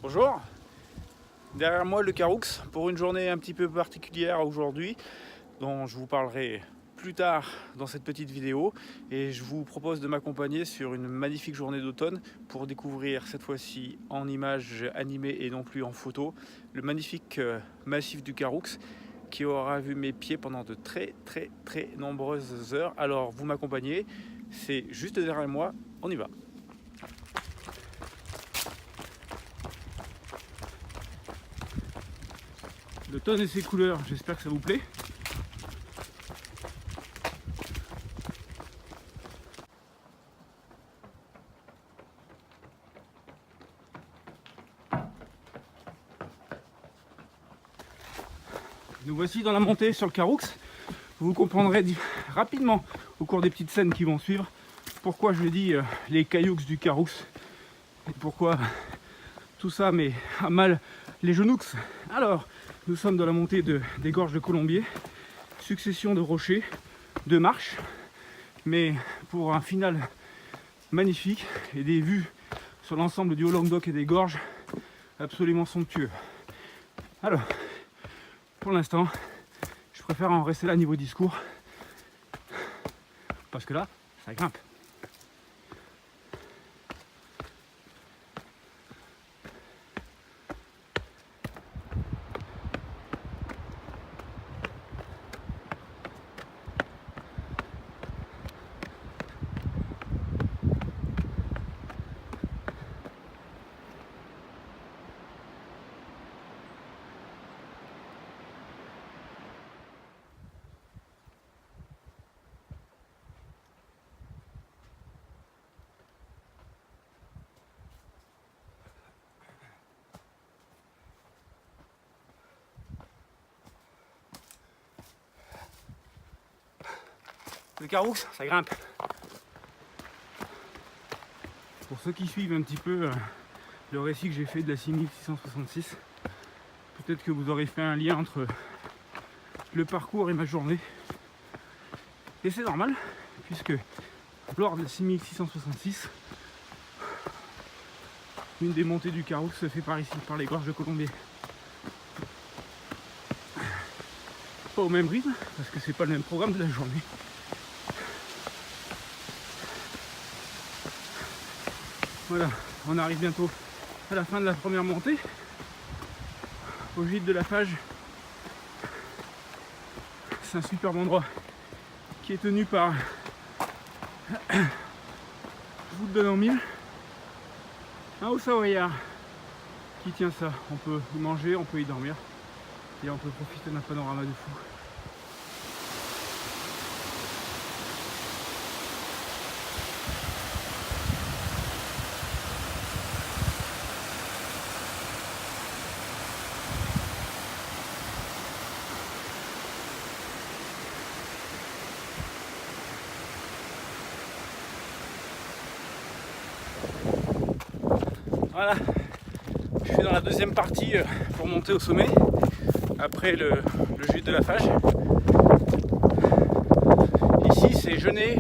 Bonjour, derrière moi le Caroux pour une journée un petit peu particulière aujourd'hui dont je vous parlerai plus tard dans cette petite vidéo, et je vous propose de m'accompagner sur une magnifique journée d'automne pour découvrir cette fois-ci en images animées et non plus en photo le magnifique massif du Caroux qui aura vu mes pieds pendant de très nombreuses heures. Alors vous m'accompagnez, c'est juste derrière moi, on y va. L'automne et ses couleurs, j'espère que ça vous plaît. Nous voici dans la montée sur le Caroux. Vous comprendrez rapidement au cours des petites scènes qui vont suivre pourquoi je dis les cailloux du Caroux et pourquoi tout ça met à mal les genoux. Alors, nous sommes dans la montée des gorges de Colombier, succession de rochers, de marches, mais pour un final magnifique et des vues sur l'ensemble du Haut-Languedoc et des gorges absolument somptueux. Alors, pour l'instant, je préfère en rester là niveau discours, parce que là, ça grimpe. Le Caroux, ça grimpe. Pour ceux qui suivent un petit peu le récit que j'ai fait de la 6666, peut-être que vous aurez fait un lien entre le parcours et ma journée. Et c'est normal, puisque lors de la 6666, une des montées du Caroux se fait par ici, par les gorges de Colombier. Pas au même rythme, parce que c'est pas le même programme de la journée. Voilà, on arrive bientôt à la fin de la première montée, au gîte de la Fage. C'est un superbe endroit qui est tenu par, je vous le donne en mille, un haut savoyard qui tient ça. On peut y manger, on peut y dormir et on peut profiter d'un panorama de fou. Voilà, je suis dans la deuxième partie pour monter au sommet, après le gîte de la Fage. Ici c'est genêt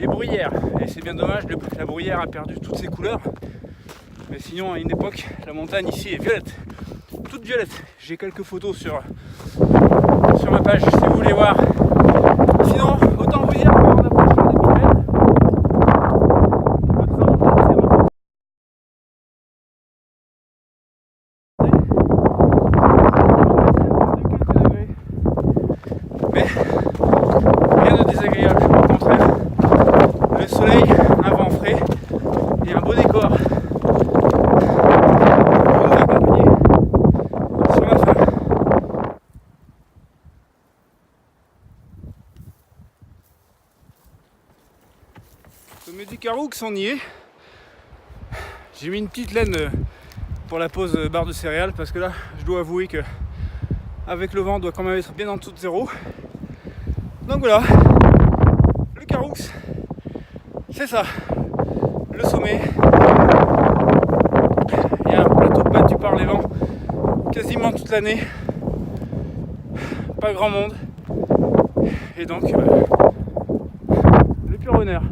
et bruyère, et c'est bien dommage, la bruyère a perdu toutes ses couleurs. Mais sinon à une époque, la montagne ici est violette, toute violette. J'ai quelques photos sur ma page si vous voulez voir. Sinon, autant vous dire qu'on approche sur des pipelles. Rien de désagréable, au contraire. Le soleil, un vent frais et un beau décor pour nous accompagner sur la fin. Sommet du Caroux, on y est. J'ai mis une petite laine pour la pause barre de céréales parce que là, je dois avouer que avec le vent, on doit quand même être bien en dessous de zéro. Donc voilà, le Caroux, c'est ça, le sommet. Il y a un plateau battu par les vents quasiment toute l'année, pas grand monde, et donc le pur bonheur.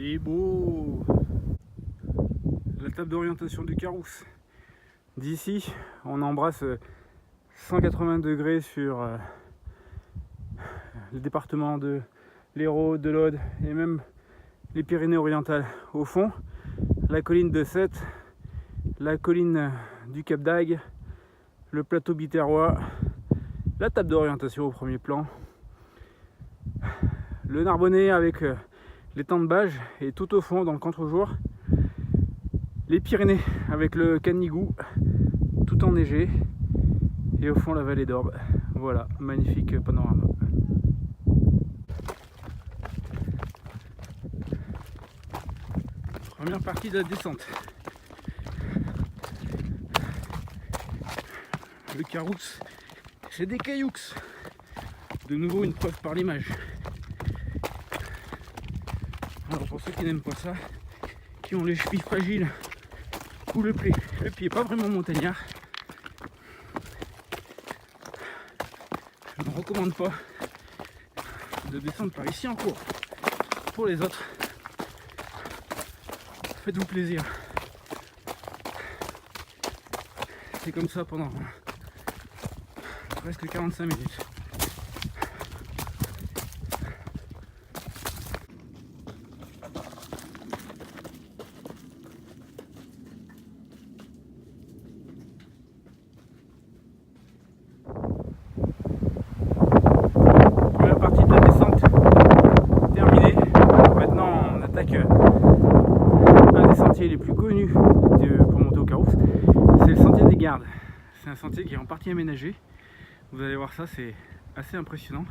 C'est beau. La table d'orientation du Carroux. D'ici, on embrasse 180 degrés sur le département de l'Hérault, de l'Aude et même les Pyrénées-Orientales. Au fond, la colline de Sète, la colline du Cap d'Agde, le plateau biterrois, la table d'orientation au premier plan, le Narbonnais avec l'étang de Bages et tout au fond, dans le contre-jour, les Pyrénées avec le Canigou, tout enneigé, et au fond la vallée d'Orbe. Voilà, magnifique panorama. Première partie de la descente. Le Carroux, c'est des cailloux. De nouveau une preuve par l'image. Alors pour ceux qui n'aiment pas ça, qui ont les chevilles fragiles ou le pied pas vraiment montagnard, je ne recommande pas de descendre par ici en cours. Pour les autres, faites-vous plaisir. C'est comme ça pendant presque 45 minutes. Première partie de la descente terminée. Maintenant on attaque un des sentiers les plus connus pour monter au Carroux. C'est le sentier des Gardes. C'est un sentier qui est en partie aménagé. Vous allez voir ça, c'est assez impressionnant.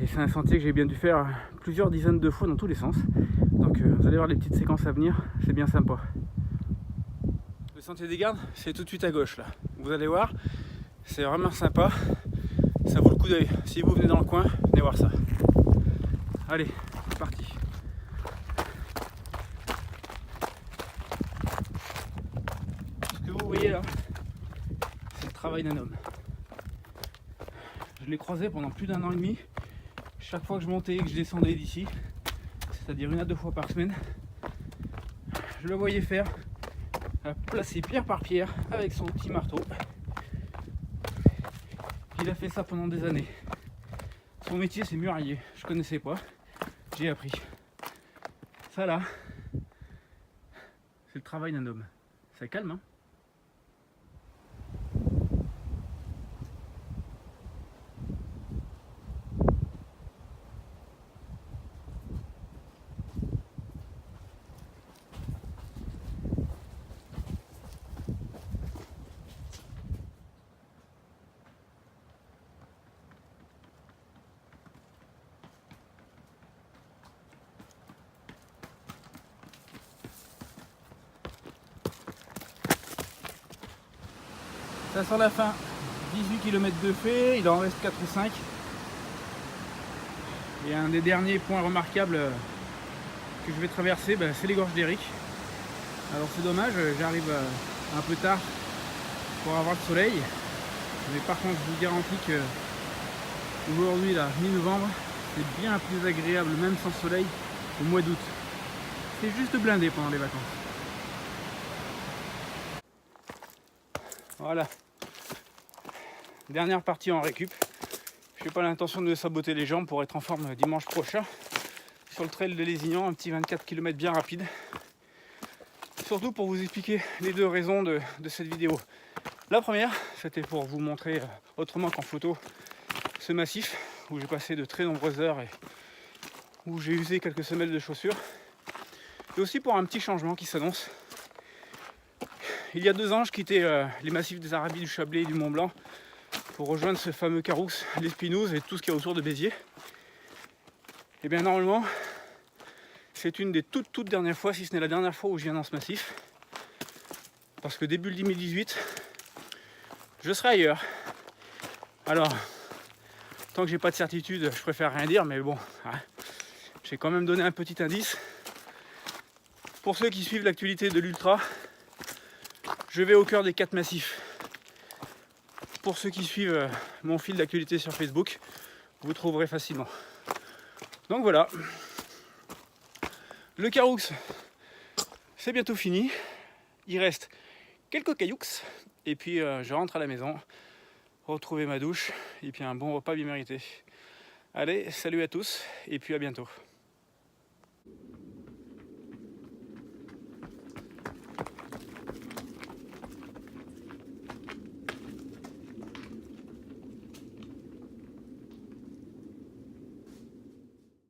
Et c'est un sentier que j'ai bien dû faire plusieurs dizaines de fois dans tous les sens. Donc vous allez voir les petites séquences à venir, c'est bien sympa. Le sentier des Gardes, c'est tout de suite à gauche là. Vous allez voir, c'est vraiment sympa. Ça vaut le coup d'œil. Si vous venez dans le coin, venez voir ça. Allez, c'est parti. Ce que vous voyez là, c'est le travail d'un homme. Je l'ai croisé pendant plus d'1 an et demi. Chaque fois que je montais et que je descendais d'ici, c'est-à-dire 1 à 2 fois par semaine, je le voyais faire, placer pierre par pierre avec son petit marteau. Il a fait ça pendant des années. Son métier c'est murailler. Je connaissais pas, j'ai appris. Ça là, c'est le travail d'un homme. Ça calme, hein. Ça sent la fin. 18 km de fait, il en reste 4 ou 5. Et un des derniers points remarquables que je vais traverser, c'est les gorges d'Éric. Alors c'est dommage, j'arrive un peu tard pour avoir le soleil. Mais par contre, je vous garantis que aujourd'hui, là, mi-novembre, c'est bien plus agréable, même sans soleil, au mois d'août. C'est juste blindé pendant les vacances. Voilà. Dernière partie en récup. Je n'ai pas l'intention de saboter les jambes pour être en forme dimanche prochain. Sur le trail de Lézignan, un petit 24 km bien rapide. Surtout pour vous expliquer les deux raisons de cette vidéo. La première, c'était pour vous montrer autrement qu'en photo ce massif où j'ai passé de très nombreuses heures et où j'ai usé quelques semelles de chaussures. Et aussi pour un petit changement qui s'annonce. Il y a 2 ans, je quittais les massifs des Arabies, du Chablais et du Mont Blanc pour rejoindre ce fameux Carroux, l'Espinouse et tout ce qu'il y a autour de Béziers. Et bien normalement, c'est une des toutes dernières fois, si ce n'est la dernière fois où je viens dans ce massif. Parce que début 2018, je serai ailleurs. Alors, tant que j'ai pas de certitude, je préfère rien dire, mais bon, j'ai quand même donné un petit indice. Pour ceux qui suivent l'actualité de l'Ultra, je vais au cœur des 4 massifs. Pour ceux qui suivent mon fil d'actualité sur Facebook, vous trouverez facilement. Donc voilà. Le Caroux, c'est bientôt fini. Il reste quelques cailloux. Et puis je rentre à la maison, retrouver ma douche et puis un bon repas bien mérité. Allez, salut à tous et puis à bientôt.